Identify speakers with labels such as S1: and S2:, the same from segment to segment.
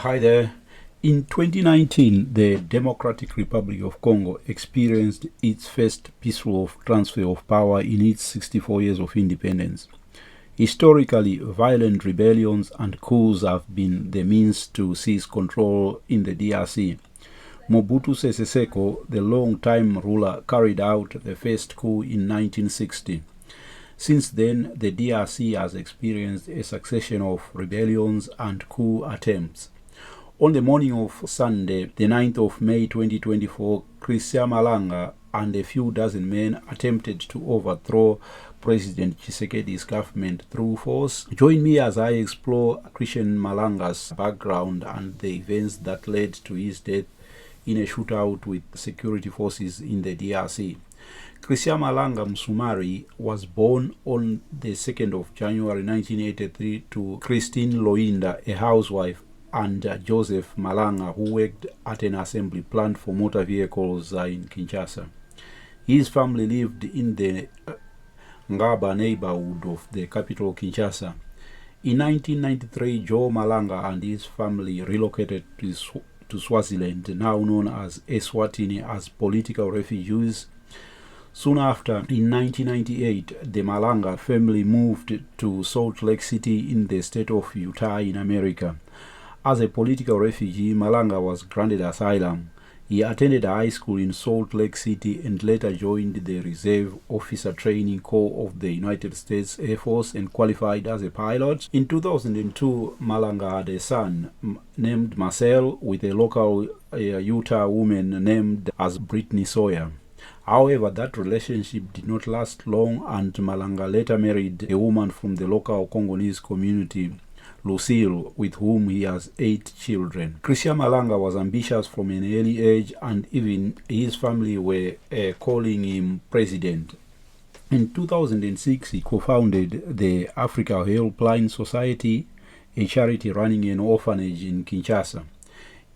S1: Hi there. In 2019, the Democratic Republic of Congo experienced its first peaceful transfer of power in its 64 years of independence. Historically, violent rebellions and coups have been the means to seize control in the DRC. Mobutu Sese Seko, the long-time ruler, carried out the first coup in 1960. Since then, the DRC has experienced a succession of rebellions and coup attempts. On the morning of Sunday, the 9th of May 2024, Christian Malanga and a few dozen men attempted to overthrow President Tshisekedi's government through force. Join me as I explore Christian Malanga's background and the events that led to his death in a shootout with security forces in the DRC. Christian Malanga Msumari was born on the 2nd of January 1983 to Christine Loinda, a housewife, and Joseph Malanga, who worked at an assembly plant for motor vehicles in Kinshasa. His family lived in the Ngaba neighborhood of the capital Kinshasa. In 1993, Joe Malanga and his family relocated to Swaziland, now known as Eswatini, as political refugees. Soon after, in 1998, the Malanga family moved to Salt Lake City in the state of Utah in America. As a political refugee, Malanga was granted asylum. He attended high school in Salt Lake City and later joined the Reserve Officer Training Corps of the United States Air Force and qualified as a pilot. In 2002, Malanga had a son named Marcel with a local Utah woman named as Brittany Sawyer. However, that relationship did not last long, and Malanga later married a woman from the local Congolese community, Lucille, with whom he has 8 children. Christian Malanga was ambitious from an early age, and even his family were calling him president. In 2006, he co-founded the Africa Helpline Society, a charity running an orphanage in Kinshasa.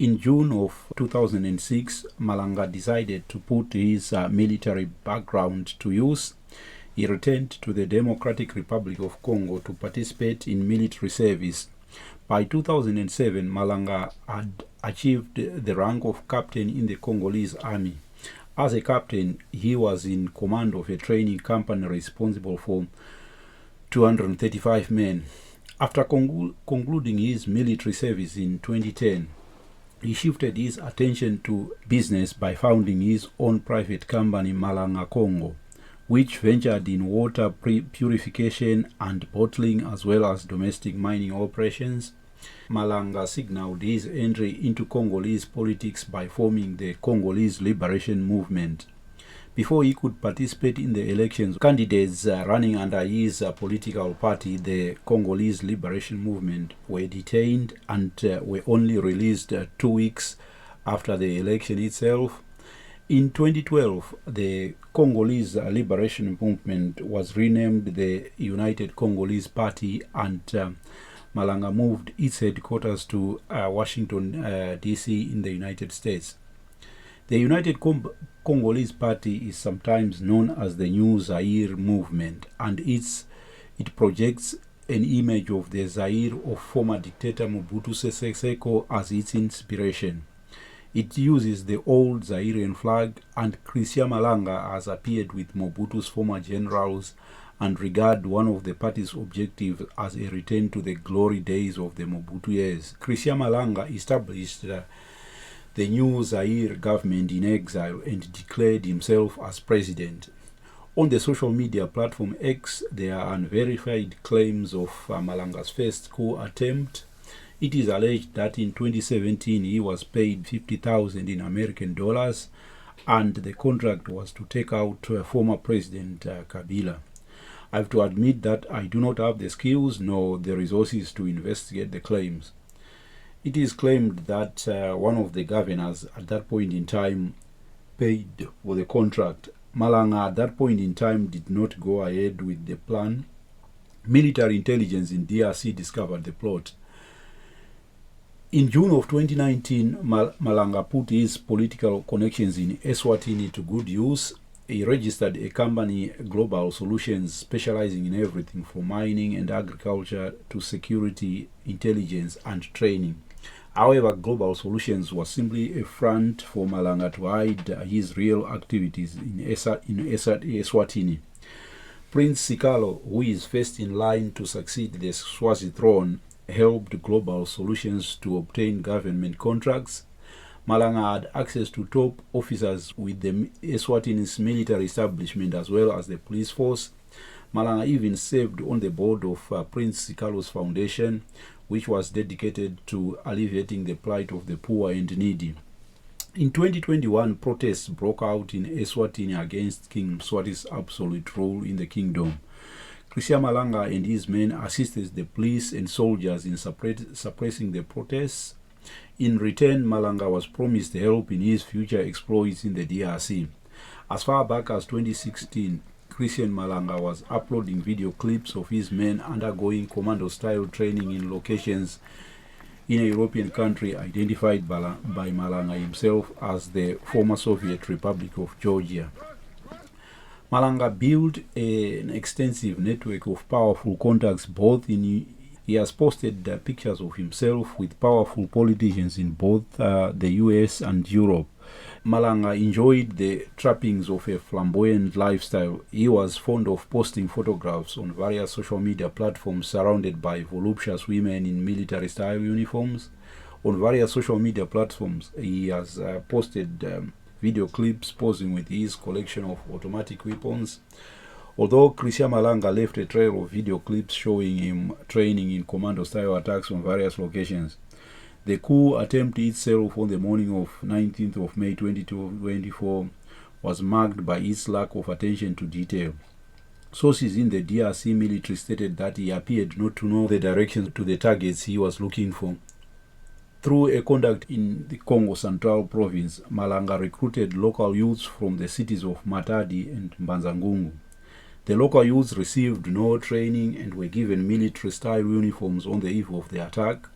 S1: In June of 2006, Malanga decided to put his military background to use. He returned to the Democratic Republic of Congo to participate in military service. By 2007, Malanga had achieved the rank of captain in the Congolese army. As a captain, he was in command of a training company responsible for 235 men. After concluding his military service in 2010, he shifted his attention to business by founding his own private company, Malanga Congo, which ventured in water purification and bottling as well as domestic mining operations. Malanga signaled his entry into Congolese politics by forming the Congolese Liberation Movement. Before he could participate in the elections, candidates running under his political party, the Congolese Liberation Movement, were detained and were only released 2 weeks after the election itself. In 2012, the Congolese Liberation Movement was renamed the United Congolese Party, and Malanga moved its headquarters to Washington, D.C. in the United States. The United Congolese Party is sometimes known as the New Zaire Movement, and it projects an image of the Zaire of former dictator Mobutu Sese Seko as its inspiration. It uses the old Zairean flag, and Christian Malanga has appeared with Mobutu's former generals and regard one of the party's objectives as a return to the glory days of the Mobutu years. Christian Malanga established the new Zaire government in exile and declared himself as president. On the social media platform X, there are unverified claims of Malanga's first coup attempt. It is alleged that in 2017 he was paid $50,000 in American dollars, and the contract was to take out former President Kabila. I have to admit that I do not have the skills nor the resources to investigate the claims. It is claimed that one of the governors at that point in time paid for the contract. Malanga at that point in time did not go ahead with the plan. Military intelligence in DRC discovered the plot. In June of 2019, Malanga put his political connections in Eswatini to good use. He registered a company, Global Solutions, specializing in everything from mining and agriculture to security, intelligence, and training. However, Global Solutions was simply a front for Malanga to hide his real activities in Eswatini. Prince Sikalo, who is first in line to succeed the Swazi throne, helped Global Solutions to obtain government contracts. Malanga had access to top officers with the Eswatini's military establishment as well as the police force. Malanga even served on the board of Prince Sikalo's foundation, which was dedicated to alleviating the plight of the poor and needy. In 2021, protests broke out in Eswatini against King Mswati's absolute rule in the kingdom. Christian Malanga and his men assisted the police and soldiers in suppressing the protests. In return, Malanga was promised help in his future exploits in the DRC. As far back as 2016, Christian Malanga was uploading video clips of his men undergoing commando-style training in locations in a European country identified by Malanga himself as the former Soviet Republic of Georgia. Malanga built an extensive network of powerful contacts he has posted pictures of himself with powerful politicians in both the US and Europe. Malanga enjoyed the trappings of a flamboyant lifestyle. He was fond of posting photographs on various social media platforms surrounded by voluptuous women in military-style uniforms. On various social media platforms, he has posted video clips posing with his collection of automatic weapons. Although Christian Malanga left a trail of video clips showing him training in commando-style attacks on various locations, the coup attempt itself on the morning of 19th of May 2024 was marked by its lack of attention to detail. Sources in the DRC military stated that he appeared not to know the direction to the targets he was looking for. Through a contact in the Congo Central province, Malanga recruited local youths from the cities of Matadi and Mbanza-Ngungu. The local youths received no training and were given military-style uniforms on the eve of the attack.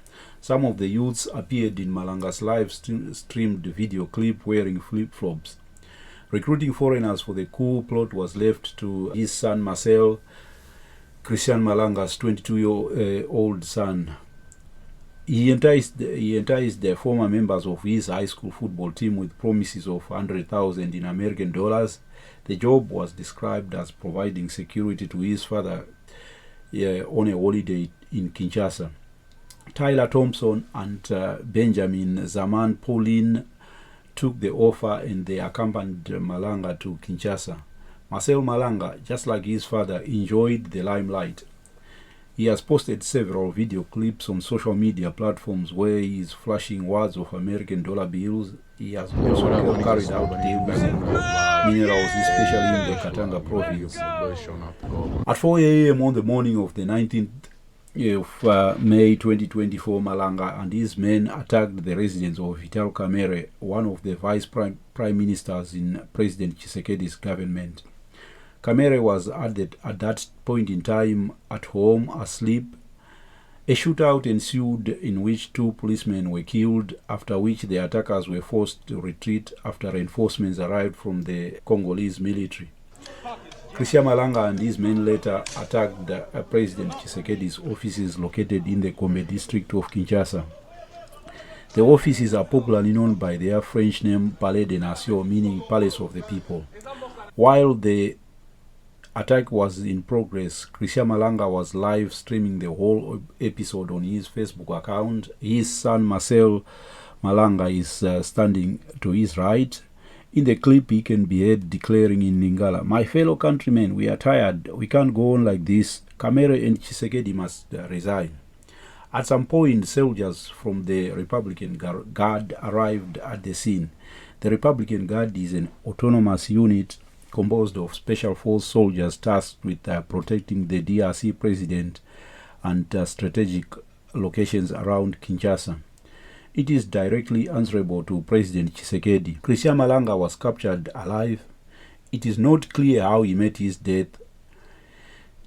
S1: Some of the youths appeared in Malanga's live-streamed video clip wearing flip-flops. Recruiting foreigners for the coup plot was left to his son Marcel, Christian Malanga's 22-year-old son. He enticed the former members of his high school football team with promises of $100,000 in American dollars. The job was described as providing security to his father on a holiday in Kinshasa. Tyler Thompson and Benjamin Zaman Pauline took the offer and they accompanied Malanga to Kinshasa. Marcel Malanga, just like his father, enjoyed the limelight. He has posted several video clips on social media platforms where he is flashing wads of American dollar bills. He has also carried out deals in minerals, especially in the Katanga province. At 4 a.m. on the morning of the 19th of May 2024, Malanga and his men attacked the residence of Vital Kamerhe, one of the vice prime ministers in President Tshisekedi's government. Kamerhe was at that point in time at home, asleep. A shootout ensued in which 2 policemen were killed, after which the attackers were forced to retreat after reinforcements arrived from the Congolese military. Christian Malanga and his men later attacked President Tshisekedi's offices located in the Gombe district of Kinshasa. The offices are popularly known by their French name Palais des Nations, meaning Palace of the People. While the attack was in progress, Christian Malanga was live streaming the whole episode on his Facebook account. His son Marcel Malanga is standing to his right. In the clip, he can be heard declaring in Lingala, "My fellow countrymen, we are tired. We can't go on like this. Kamerhe and Tshisekedi must resign." At some point, soldiers from the Republican Guard arrived at the scene. The Republican Guard is an autonomous unit composed of special force soldiers tasked with protecting the DRC president and strategic locations around Kinshasa. It is directly answerable to President Tshisekedi. Christian Malanga was captured alive. It is not clear how he met his death.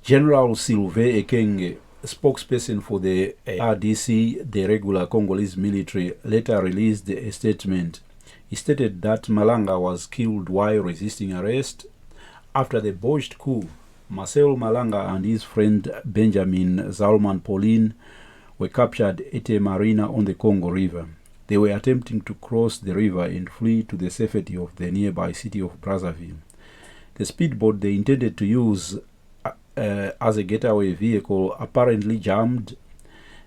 S1: General Sylvain Ekenge, spokesperson for the RDC, the regular Congolese military, later released a statement. He stated that Malanga was killed while resisting arrest. After the botched coup, Marcel Malanga and his friend Benjamin Zalman Pauline were captured at a marina on the Congo River. They were attempting to cross the river and flee to the safety of the nearby city of Brazzaville. The speedboat they intended to use as a getaway vehicle apparently jammed.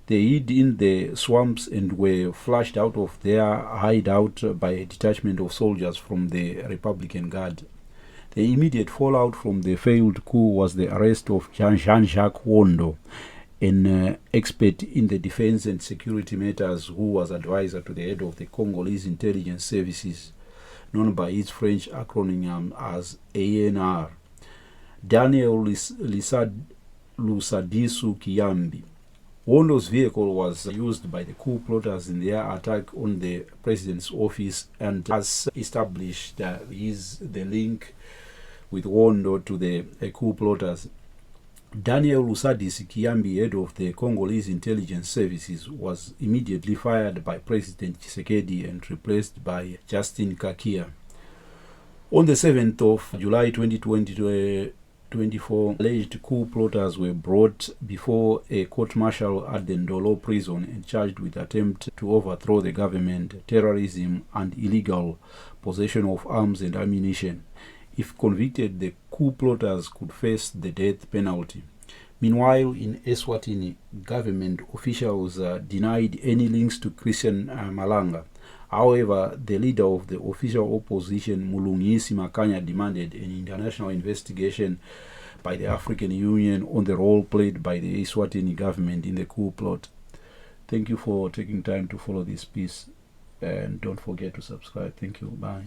S1: They hid in the swamps and were flushed out of their hideout by a detachment of soldiers from the Republican Guard. The immediate fallout from the failed coup was the arrest of Jean-Jacques Wondo, an expert in the defense and security matters who was advisor to the head of the Congolese intelligence services, known by its French acronym as ANR, Daniel Lusadisu Kiyambi. Wondo's vehicle was used by the coup plotters in their attack on the president's office and has established the link with Wondo to the coup plotters. Daniel Lusadisu Kiyambi, head of the Congolese intelligence services, was immediately fired by President Tshisekedi and replaced by Justin Kakia. On the 7th of July 2024, alleged coup plotters were brought before a court-martial at the Ndolo prison and charged with attempt to overthrow the government, terrorism, and illegal possession of arms and ammunition. If convicted, the coup plotters could face the death penalty. Meanwhile, in Eswatini, government officials denied any links to Christian Malanga. However, the leader of the official opposition, Mulungisi Makanya, demanded an international investigation by the African Union on the role played by the Eswatini government in the coup plot. Thank you for taking time to follow this piece, and don't forget to subscribe. Thank you. Bye.